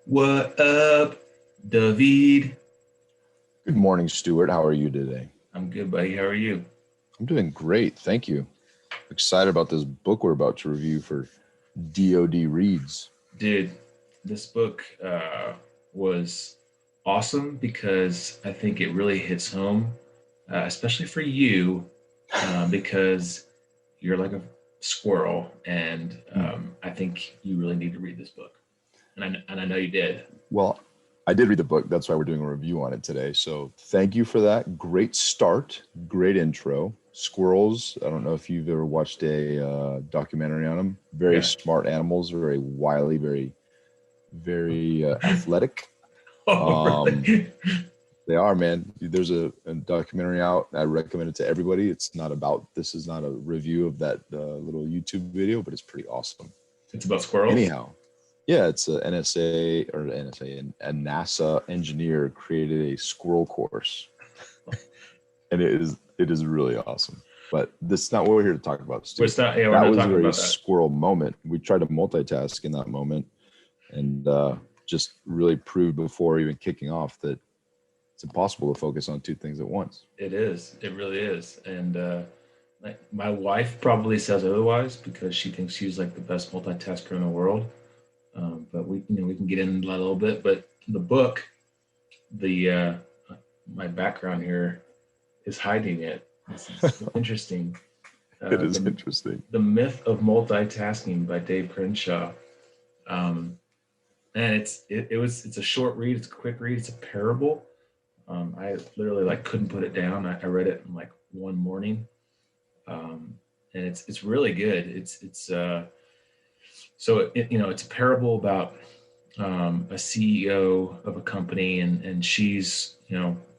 What up, David? Good morning, Stuart. How are you today? I'm good, buddy. How are you? I'm doing great. Thank you. Excited about this book we're about to review for DoD Reads. Dude, this book was awesome because I think it really hits home, especially for you, because you're like a squirrel, and Hmm. I think you really need to read this book. And I know you did. Well, I did read the book. That's why we're doing a review on it today. So thank you for that. Great start. Great intro. Squirrels. I don't know if you've ever watched a documentary on them. Very Yeah. smart animals, very wily, very athletic. Oh, Um, really? They are, man. There's a documentary out. I recommend it to everybody. This is not a review of that little YouTube video, but it's pretty awesome. It's about squirrels. Anyhow, yeah, it's a NSA or NSA, a NASA engineer created a squirrel course, and it is really awesome. But this is not what we're here to talk about, We're Stu. not. Yeah, we're That not was a talking very about that. squirrel moment. We tried to multitask in that moment, and just really proved before even kicking off that it's impossible to focus on two things at once. It is. It really is. And like my wife probably says otherwise because she thinks she's like the best multitasker in the world. But we can get into that a little bit. But the book, the my background here is hiding it. This is interesting. It is The interesting. Myth of Multitasking by Dave Crenshaw. Um, and it's a short read. It's a quick read. It's a parable. I literally like couldn't put it down. I read it in like one morning, and it's really good. It's a parable about a CEO of a company, and she's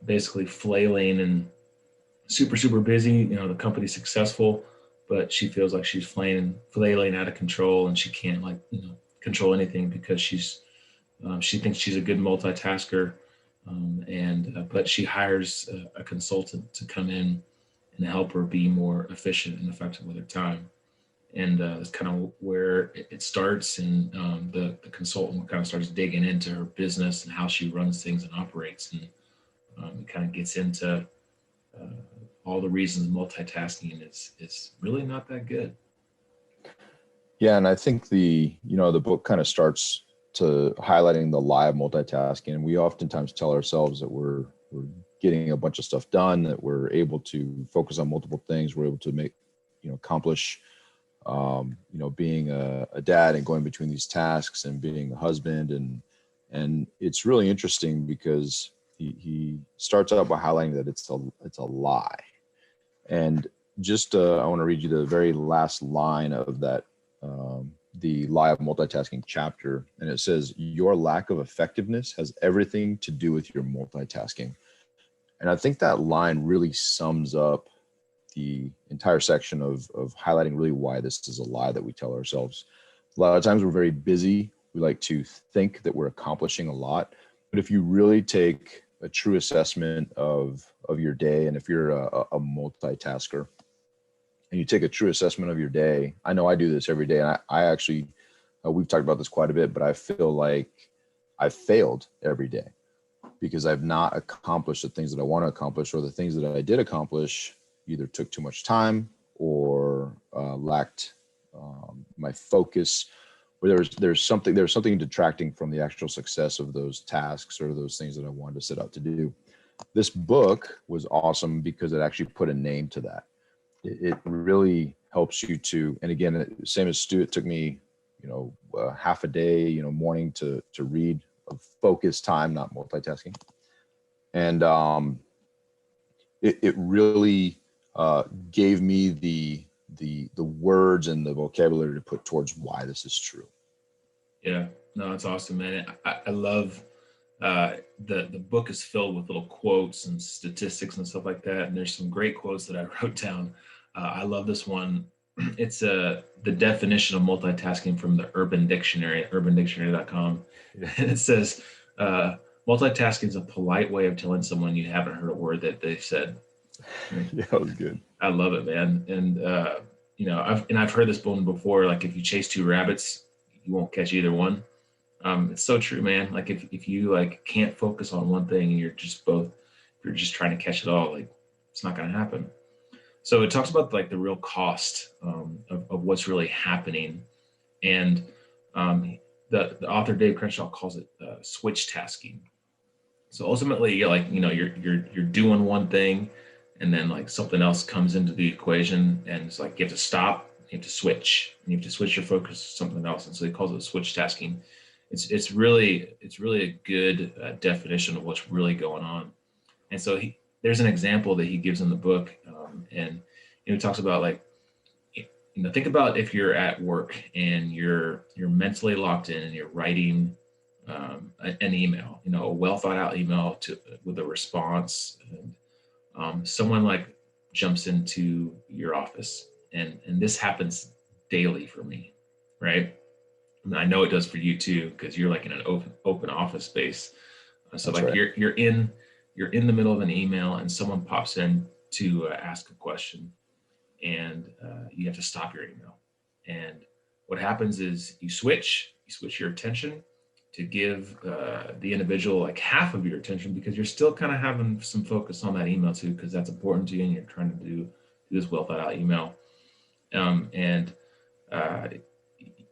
basically flailing and super busy. The company's successful, but she feels like she's flailing out of control, and she can't control anything because she thinks she's a good multitasker, and but she hires a consultant to come in and help her be more efficient and effective with her time. And that's kind of where it starts. And the consultant kind of starts digging into her business and how she runs things and operates, and it kind of gets into uh, all the reasons multitasking is really not that good. Yeah, and I think the book kind of starts to highlighting the lie of multitasking. And we oftentimes tell ourselves that we're getting a bunch of stuff done, that we're able to focus on multiple things, we're able to accomplish being a dad and going between these tasks and being a husband. And it's really interesting because he starts out by highlighting that it's a lie. And just I want to read you the very last line of that, the lie of multitasking chapter. And it says, your lack of effectiveness has everything to do with your multitasking. And I think that line really sums up the entire section of highlighting really why this is a lie that we tell ourselves. A lot of times we're very busy. We like to think that we're accomplishing a lot. But if you really take a true assessment of your day, and if you're a multitasker, and you take a true assessment of your day, I know I do this every day. And I actually, we've talked about this quite a bit, but I feel like I've failed every day because I've not accomplished the things that I want to accomplish, or the things that I did accomplish either took too much time or lacked my focus, or there's something detracting from the actual success of those tasks or those things that I wanted to set out to do. This book was awesome because it actually put a name to that. It really helps you to, and again, same as Stu, it took me, half a day, morning to read, of focused time, not multitasking. And it really gave me the words and the vocabulary to put towards why this is true. Yeah, no, it's awesome, man. I love the book is filled with little quotes and statistics and stuff like that. And there's some great quotes that I wrote down. I love this one. It's the definition of multitasking from the Urban Dictionary, urbandictionary.com. Yeah, And it says multitasking is a polite way of telling someone you haven't heard a word that they've said. yeah, that was good. I love it, man. And I've heard this one before. Like if you chase two rabbits, you won't catch either one. It's so true, man. Like if you like can't focus on one thing and if you're just trying to catch it all, like it's not going to happen. So it talks about like the real cost of what's really happening. And um, the author Dave Crenshaw calls it switch tasking. So ultimately, you're doing one thing, and then like something else comes into the equation, and it's like you have to stop, you have to switch, and you have to switch your focus to something else. And so he calls it switch tasking. It's really a good definition of what's really going on. And so there's an example that he gives in the book, and he talks about like think about if you're at work and you're mentally locked in and you're writing an email, a well thought out email with a response, and someone like jumps into your office, and this happens daily for me, right? I mean, I know it does for you too, because you're like in an open office space. So That's like right. you're in the middle of an email and someone pops in to ask a question, and you have to stop your email. And what happens is you switch your attention to give the individual like half of your attention, because you're still kind of having some focus on that email too, because that's important to you and you're trying to do this well thought out email. And uh,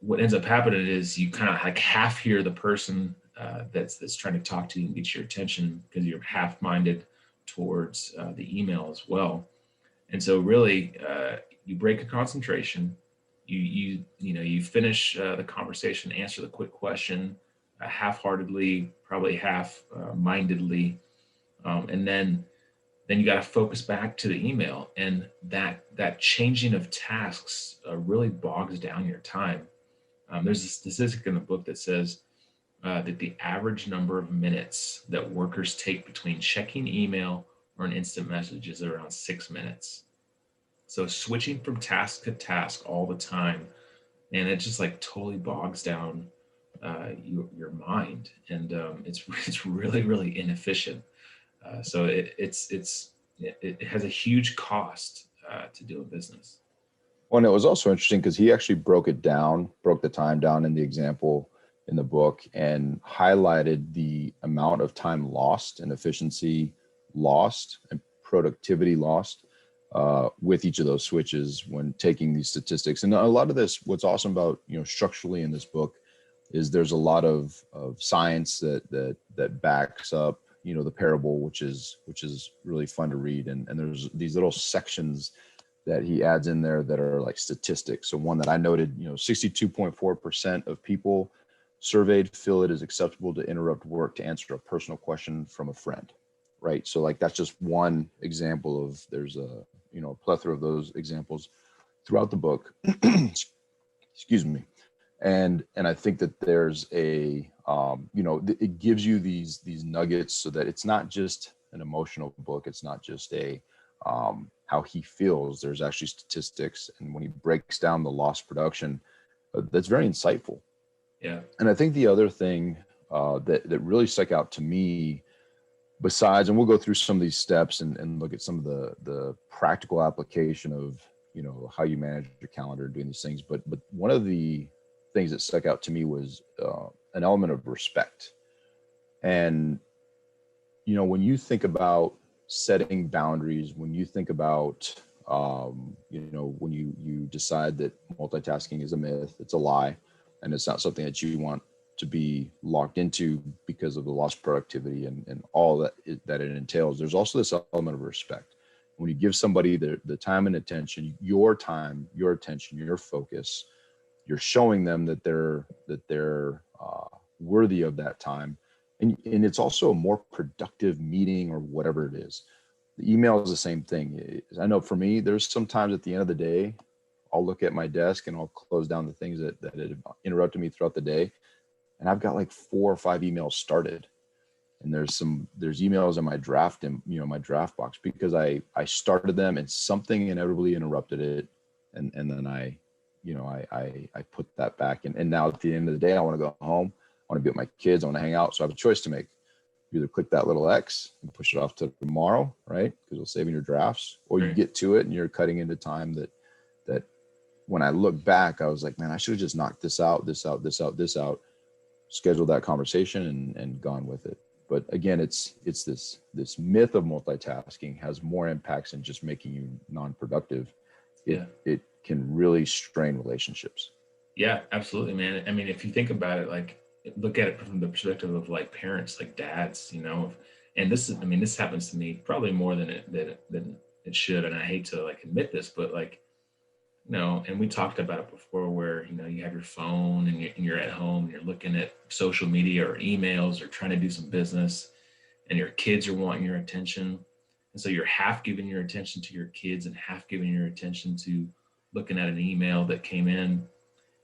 what ends up happening is you kind of like half hear the person that's trying to talk to you and get your attention, because you're half minded towards the email as well. And so really, you break a concentration. You finish the conversation, answer the quick question, half-heartedly, probably half-mindedly, and then you got to focus back to the email, and that changing of tasks really bogs down your time. There's a statistic in the book that says that the average number of minutes that workers take between checking email or an instant message is around 6 minutes. So switching from task to task all the time, and it just like totally bogs down your mind, and it's really inefficient. So it has a huge cost to do a business. Well, and it was also interesting because he actually broke the time down in the example in the book and highlighted the amount of time lost and efficiency lost and productivity lost with each of those switches when taking these statistics. And a lot of this, what's awesome about, structurally in this book is there's a lot of science that backs up, the parable, which is really fun to read. And there's these little sections that he adds in there that are like statistics. So one that I noted, 62.4% of people surveyed feel it is acceptable to interrupt work to answer a personal question from a friend, right? So like that's just one example of there's a plethora of those examples throughout the book. Excuse me. And I think that there's it gives you these nuggets so that it's not just an emotional book. It's not just a how he feels. There's actually statistics, and when he breaks down the lost production, that's very insightful. Yeah. And I think the other thing that really stuck out to me, besides, and we'll go through some of these steps and look at some of the practical application of how you manage your calendar, doing these things, but one of the things that stuck out to me was an element of respect. And when you think about setting boundaries, when you think about when you decide that multitasking is a myth, it's a lie, and it's not something that you want to be locked into because of the lost productivity and all that it entails. There's also this element of respect. When you give somebody the time and attention, your time, your attention, your focus, you're showing them that they're worthy of that time. And it's also a more productive meeting or whatever it is. The email is the same thing. I know for me, there's sometimes at the end of the day, I'll look at my desk and I'll close down the things that had interrupted me throughout the day. And I've got like 4 or 5 emails started. And there's emails in my draft and my draft box because I started them and something inevitably interrupted it. And then I put that back. And now at the end of the day, I want to go home. I want to be with my kids. I want to hang out. So I have a choice to make. You either click that little X and push it off to tomorrow, right? Because it'll save in your drafts, or you get to it and you're cutting into time that when I look back, I was like, man, I should have just knocked this out. scheduled that conversation and gone with it. But again, it's this myth of multitasking has more impacts than just making you non-productive. It can really strain relationships. Yeah, absolutely, man. I mean, if you think about it, like look at it from the perspective of like parents, like dads, and this is, I mean, this happens to me probably more than it should. And I hate to like admit this, but like, and we talked about it before where, you have your phone and you're at home and you're looking at social media or emails or trying to do some business and your kids are wanting your attention. And so you're half giving your attention to your kids and half giving your attention to looking at an email that came in.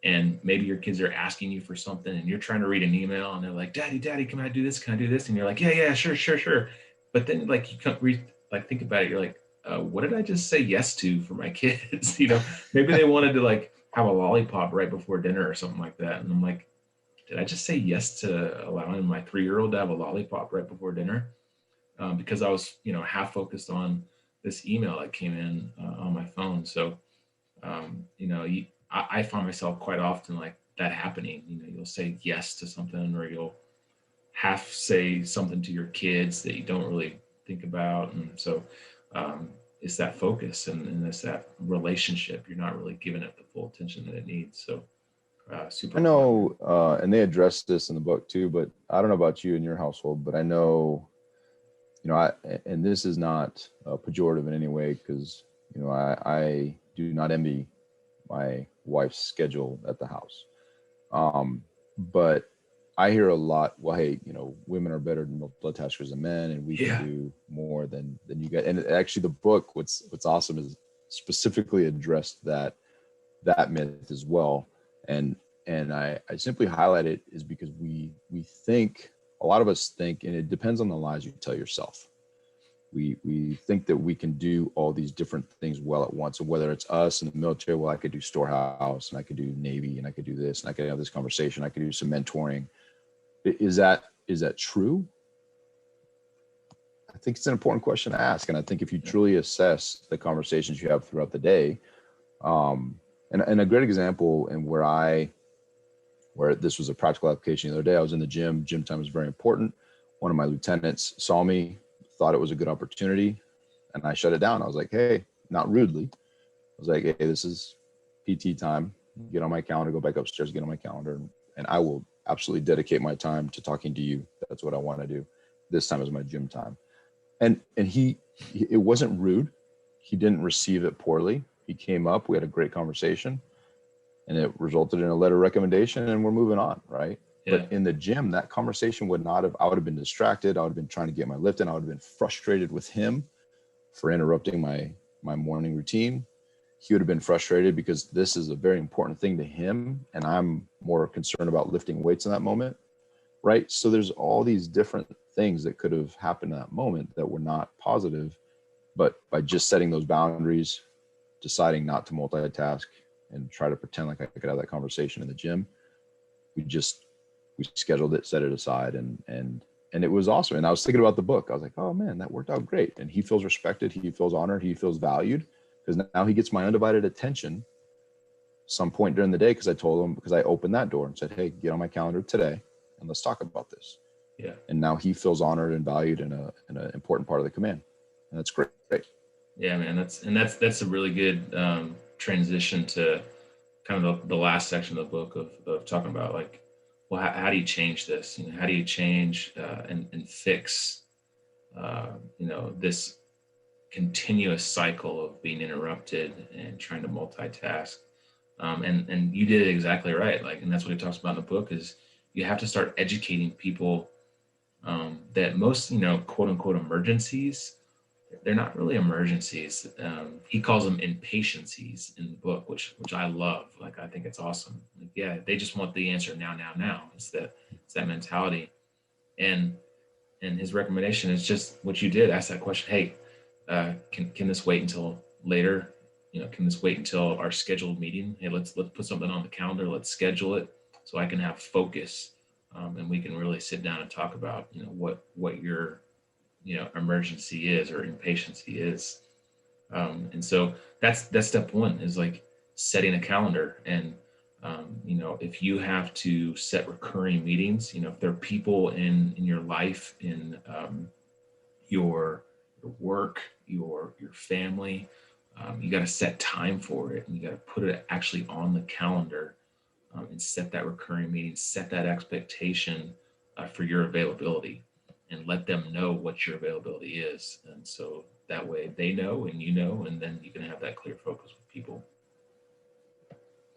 And maybe your kids are asking you for something and you're trying to read an email and they're like, daddy, can I do this? Can I do this? And you're like, yeah, sure. But then like you can't think about it. You're like, what did I just say yes to for my kids? Maybe they wanted to like have a lollipop right before dinner or something like that. And I'm like, did I just say yes to allowing my 3-year-old to have a lollipop right before dinner? Because I was, half focused on this email that came in on my phone. So, I find myself quite often like that happening. You'll say yes to something, or you'll half say something to your kids that you don't really think about. And so it's that focus and it's that relationship. You're not really giving it the full attention that it needs. So super. I know, and they addressed this in the book too, but I don't know about you and your household, but I know, and this is not pejorative in any way, because, I do not envy my wife's schedule at the house. But I hear a lot, well, hey, women are better than multitaskers than men, and we can do more than you get. And actually the book, what's awesome is specifically addressed that myth as well. And I simply highlight it is because we think, a lot of us think, and it depends on the lies you tell yourself. We think that we can do all these different things well at once. And whether it's us in the military, well, I could do storehouse and I could do Navy and I could do this and I could have this conversation. I could do some mentoring. Is that true? I think it's an important question to ask. And I think if you truly assess the conversations you have throughout the day, and a great example, and where this was a practical application the other day, I was in the gym. Gym time was very important. One of my lieutenants saw me, thought it was a good opportunity, and I shut it down. I was like, hey, not rudely. I was like, hey, this is PT time. Get on my calendar, go back upstairs, get on my calendar, and I will absolutely dedicate my time to talking to you. That's what I want to do. This time is my gym time. And it wasn't rude. He didn't receive it poorly. He came up, we had a great conversation, and it resulted in a letter of recommendation, and we're moving on, right? Yeah. But in the gym, that conversation I would have been distracted. I would have been trying to get my lift in. I would have been frustrated with him for interrupting my morning routine. He would have been frustrated because this is a very important thing to him, and I'm more concerned about lifting weights in that moment, right? So there's all these different things that could have happened in that moment that were not positive, but by just setting those boundaries, deciding not to multitask and try to pretend like I could have that conversation in the gym, we scheduled it, set it aside, and it was awesome. And I was thinking about the book. I was like, oh man, that worked out great. And he feels respected. He feels honored. He feels valued, because now he gets my undivided attention some point during the day. Because I opened that door and said, hey, get on my calendar today and let's talk about this. Yeah. And now he feels honored and valued in an important part of the command. And that's great. Yeah, man. That's a really good transition to kind of the last section of the book of talking about like, well, how do you change this? How do you change and fix, this continuous cycle of being interrupted and trying to multitask? And you did it exactly right. Like, and that's what he talks about in the book is you have to start educating people that most, quote unquote emergencies, they're not really emergencies. He calls them impatiencies in the book, which I love. Like, I think it's awesome. Like, yeah, they just want the answer now. It's that mentality. And his recommendation is just what you did. Ask that question. Hey, can this wait until later? Can this wait until our scheduled meeting? Hey, let's put something on the calendar. Let's schedule it so I can have focus, and we can really sit down and talk about, what your emergency is or impatiency is. And so that's step one, is like setting a calendar. And If you have to set recurring meetings, if there are people in your life, in your work, your family, you got to set time for it, and you got to put it actually on the calendar, and set that recurring meeting, set that expectation for your availability, and let them know what your availability is. And so that way they know and and then you can have that clear focus with people.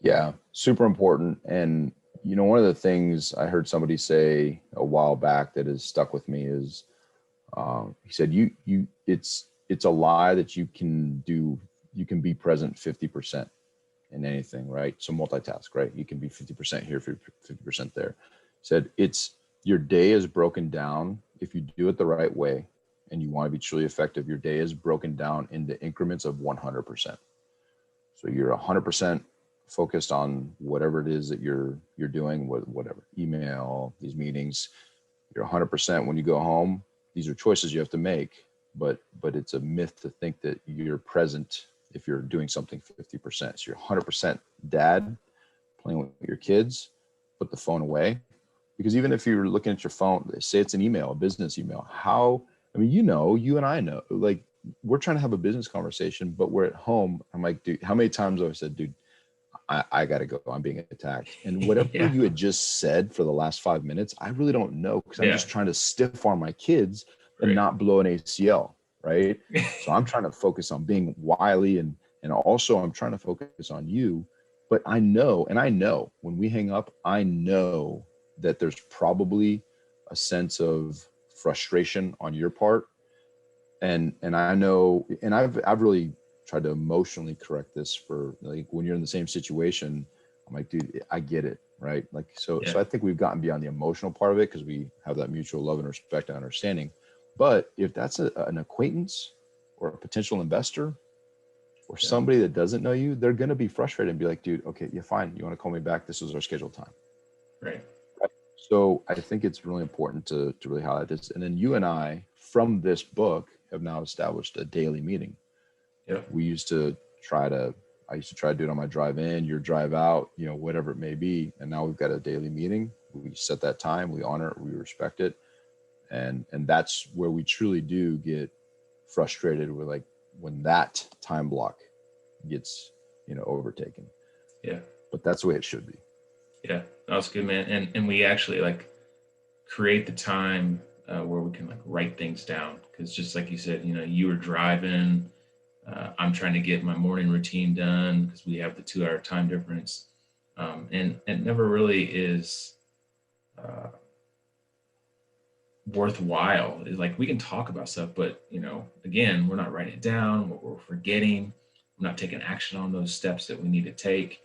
Yeah, super important. And one of the things I heard somebody say a while back that has stuck with me is, he said, it's a lie that you can be present 50% in anything, right? So multitask, right? You can be 50% here, 50% there. Said it's your day is broken down. If you do it the right way and you want to be truly effective, your day is broken down into increments of 100%. So you're 100% focused on whatever it is that you're doing, whatever email, these meetings. You're 100% when you go home. These are choices you have to make, but it's a myth to think that you're present if you're doing something 50%. So you're 100% dad, playing with your kids, put the phone away. Because even if you're looking at your phone, say it's an email, a business email, you and I know, like, we're trying to have a business conversation, but we're at home. I'm like, dude, how many times have I said, dude, I got to go. I'm being attacked. And whatever Yeah. you had just said for the last 5 minutes, I really don't know, because I'm just trying to stiff arm my kids and not blow an ACL. Right. So I'm trying to focus on being wily, and also I'm trying to focus on you. But I know when we hang up, I know that there's probably a sense of frustration on your part. And I know, and I've really tried to emotionally correct this, for like, when you're in the same situation, I'm like, dude, I get it. Right. Like, so I think we've gotten beyond the emotional part of it, because we have that mutual love and respect and understanding. But if that's an acquaintance or a potential investor or somebody that doesn't know you, they're going to be frustrated and be like, dude, okay, yeah, fine. You want to call me back? This is our scheduled time. Right. So I think it's really important to really highlight this. And then you and I, from this book, have now established a daily meeting. Yep. I used to try to do it on my drive in, your drive out, whatever it may be. And now we've got a daily meeting. We set that time, we honor it, we respect it. And that's where we truly do get frustrated with, like, when that time block gets, overtaken. Yeah. But that's the way it should be. Yeah, that's good, man. And we actually, like, create the time where we can, like, write things down, because just like you said, you were driving. I'm trying to get my morning routine done because we have the 2-hour time difference, and it never really is worthwhile. It's like, we can talk about stuff, but again, we're not writing it down. We're forgetting. We're not taking action on those steps that we need to take.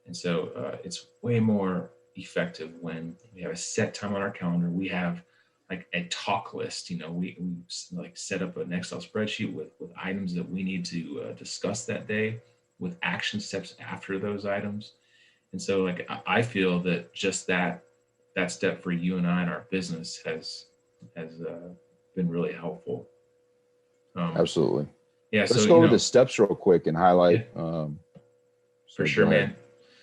And so it's way more effective when we have a set time on our calendar. We have, like, a talk list. We like set up an Excel spreadsheet with items that we need to discuss that day, with action steps after those items. And so, like, I feel that just that step for you and I in our business has been really helpful. Absolutely. Yeah. Let's So go over the steps real quick and highlight. For sure, man.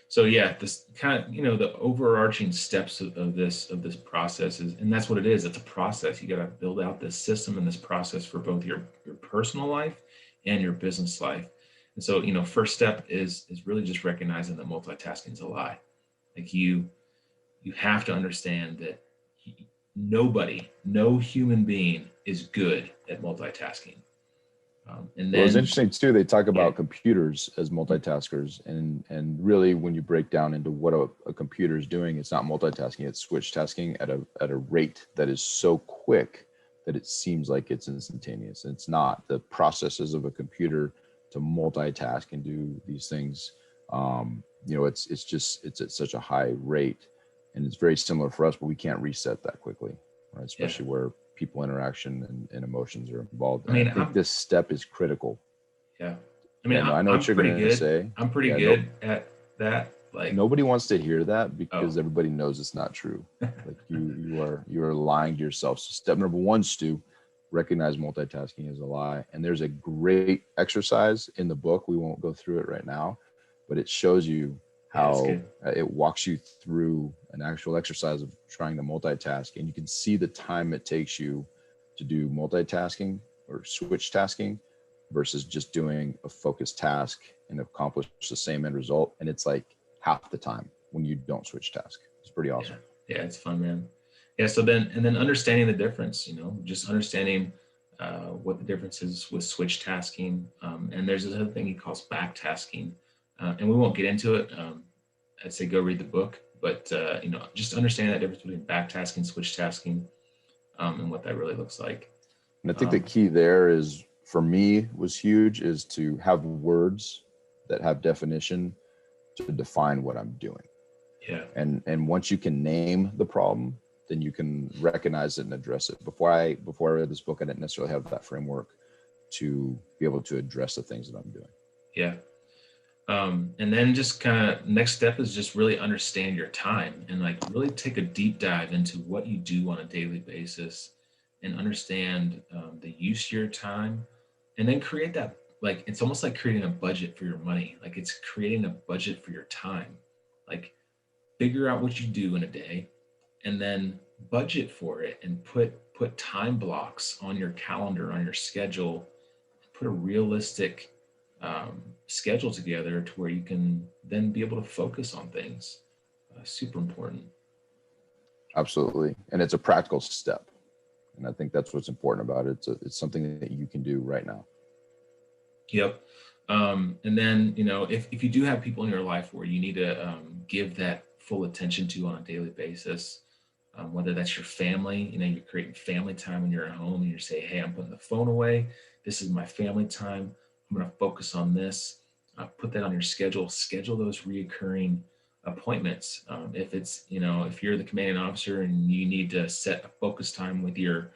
So this kind of, the overarching steps of this process is, and that's what it is. It's a process. You got to build out this system and this process for both your personal life and your business life. And so, first step is really just recognizing that multitasking is a lie. Like, you have to understand that no human being is good at multitasking. And then, well, it's interesting too. They talk about computers as multitaskers, and really, when you break down into what a computer is doing, it's not multitasking; it's switch tasking at a rate that is so quick that it seems like it's instantaneous. And it's not. The processes of a computer to multitask and do these things, it's at such a high rate, and it's very similar for us, but we can't reset that quickly, right? Especially where people interaction and emotions are involved. And I think this step is critical. Yeah. I mean, I know what you're going to say. I'm pretty good at that. Like, nobody wants to hear that, because everybody knows it's not true. Like, you are lying to yourself. So step number 1, Stu, recognize multitasking is a lie. And there's a great exercise in the book. We won't go through it right now, but it shows you Yeah, that's how good. it walks you through an actual exercise of trying to multitask, and you can see the time it takes you to do multitasking or switch tasking versus just doing a focused task and accomplish the same end result. And it's like half the time when you don't switch task. It's pretty Yeah. awesome. Yeah, it's fun, man. Yeah. So then, and then understanding the difference, just understanding what the difference is with switch tasking. And there's this other thing he calls back tasking. And we won't get into it. I'd say go read the book, but just understand that difference between back tasking, switch tasking, and what that really looks like. And I think the Um, key there is, for me, was huge, is to have words that have definition to define what I'm doing. yeah. And once you can name the problem, then you can recognize it and address it. Before I read this book, I didn't necessarily have that framework to be able to address the things that I'm doing. Yeah. And then just kind of next step is just really understand your time and like really take a deep dive into what you do on a daily basis and understand the use of your time, and then create that, like it's almost like creating a budget for your money. Like it's creating a budget for your time. Like figure out what you do in a day and then budget for it and put time blocks on your calendar, on your schedule, put a realistic schedule together to where you can then be able to focus on things. Super important. Absolutely. And it's a practical step. And I think that's what's important about it. It's something that you can do right now. Yep. And then, if you do have people in your life where you need to give that full attention to on a daily basis, whether that's your family, you're creating family time when you're at home and you say, hey, I'm putting the phone away. This is my family time. I'm going to focus on this. Put that on your schedule those reoccurring appointments. If it's, if you're the commanding officer and you need to set a focus time with your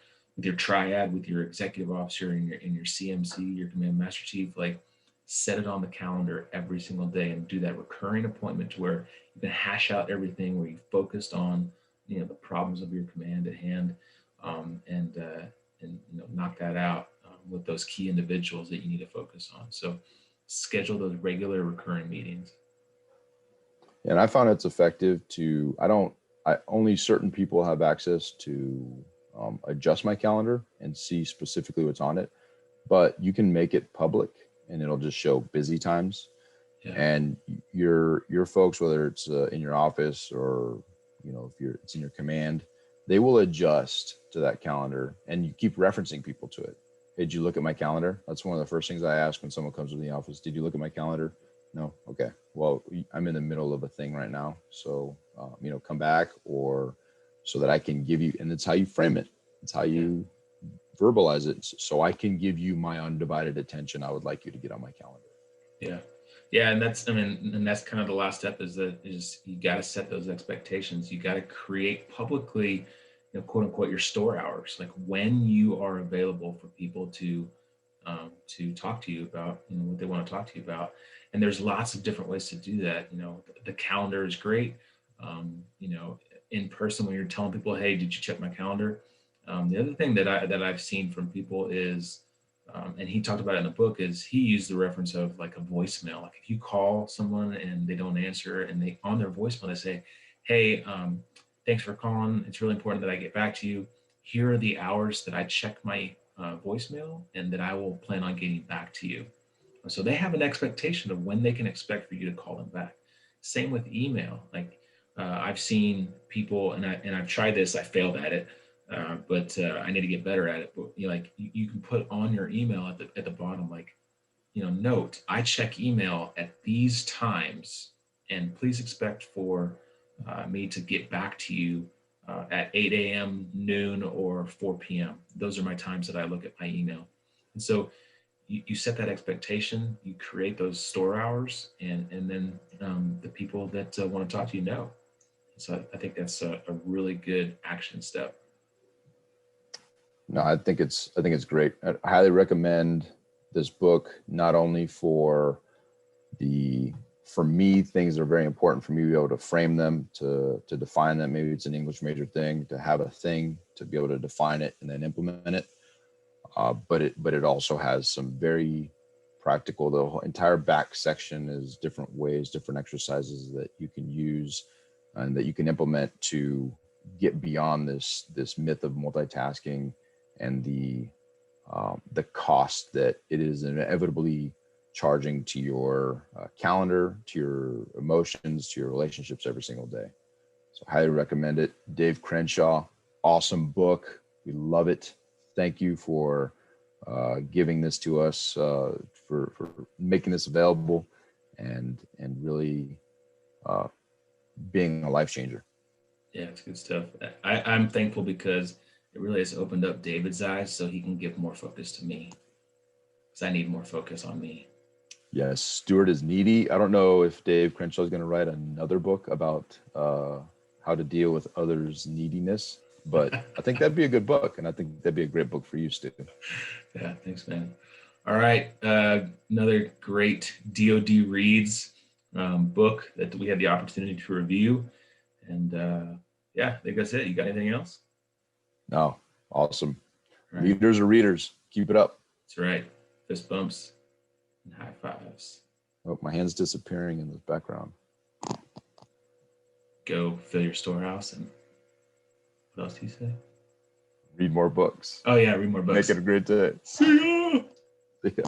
triad, with your executive officer and your CMC, your command master chief, like set it on the calendar every single day and do that recurring appointment to where you can hash out everything, where you focused on the problems of your command at hand, and knock that out with those key individuals that you need to focus on. So schedule those regular recurring meetings. And I found it's effective to, I only certain people have access to adjust my calendar and see specifically what's on it, but you can make it public and it'll just show busy times. Yeah. And your folks, whether it's in your office or, if it's in your command, they will adjust to that calendar, and you keep referencing people to it. Hey, did you look at my calendar? That's one of the first things I ask when someone comes to the office. Did you look at my calendar? No. Okay. Well, I'm in the middle of a thing right now. So, come back, or so that I can give you, and it's how you frame it. It's how you verbalize it. So I can give you my undivided attention. I would like you to get on my calendar. Yeah. Yeah. And that's kind of the last step is you got to set those expectations. You got to create publicly, quote unquote, your store hours, like when you are available for people to talk to you about, what they want to talk to you about. And there's lots of different ways to do that. The calendar is great. In person, when you're telling people, hey, did you check my calendar? The other thing that I've seen from people is, and he talked about it in the book, is he used the reference of like a voicemail. Like if you call someone and they don't answer, and they on their voicemail they say, hey, thanks for calling. It's really important that I get back to you. Here are the hours that I check my voicemail and that I will plan on getting back to you. So they have an expectation of when they can expect for you to call them back. Same with email. Like I've seen people, and I've tried this. I failed at it, but I need to get better at it. But you can put on your email at the bottom, like, note, I check email at these times, and please expect for me to get back to you at 8 a.m., noon, or 4 p.m. Those are my times that I look at my email. And so you set that expectation, you create those store hours, and then the people that want to talk to you know. So I think that's a really good action step. No, I think it's great. I highly recommend this book, not only for me, things that are very important for me to be able to frame them, to define them. Maybe it's an English major thing, to have a thing, to be able to define it and then implement it. But it also has some very practical. The whole entire back section is different ways, different exercises that you can use and that you can implement to get beyond this myth of multitasking and the cost that it is inevitably charging to your calendar, to your emotions, to your relationships every single day. So highly recommend it. Dave Crenshaw, awesome book. We love it. Thank you for giving this to us, for making this available, and really being a life changer. Yeah, it's good stuff. I'm thankful because it really has opened up David's eyes so he can give more focus to me, because I need more focus on me. Yes, Stewart is needy. I don't know if Dave Crenshaw is going to write another book about how to deal with others' neediness, but I think that'd be a good book, and I think that'd be a great book for you, Stu. Yeah, thanks, man. All right, another great DoD reads book that we had the opportunity to review, and yeah, I think that's it. You got anything else? No, awesome. Right. Leaders are readers. Keep it up. That's right. Fist bumps and high fives. Oh, my hand's disappearing in the background. Go fill your storehouse. And what else do you say? Read more books. Oh yeah, read more books. Make it a great day. See ya. Yeah.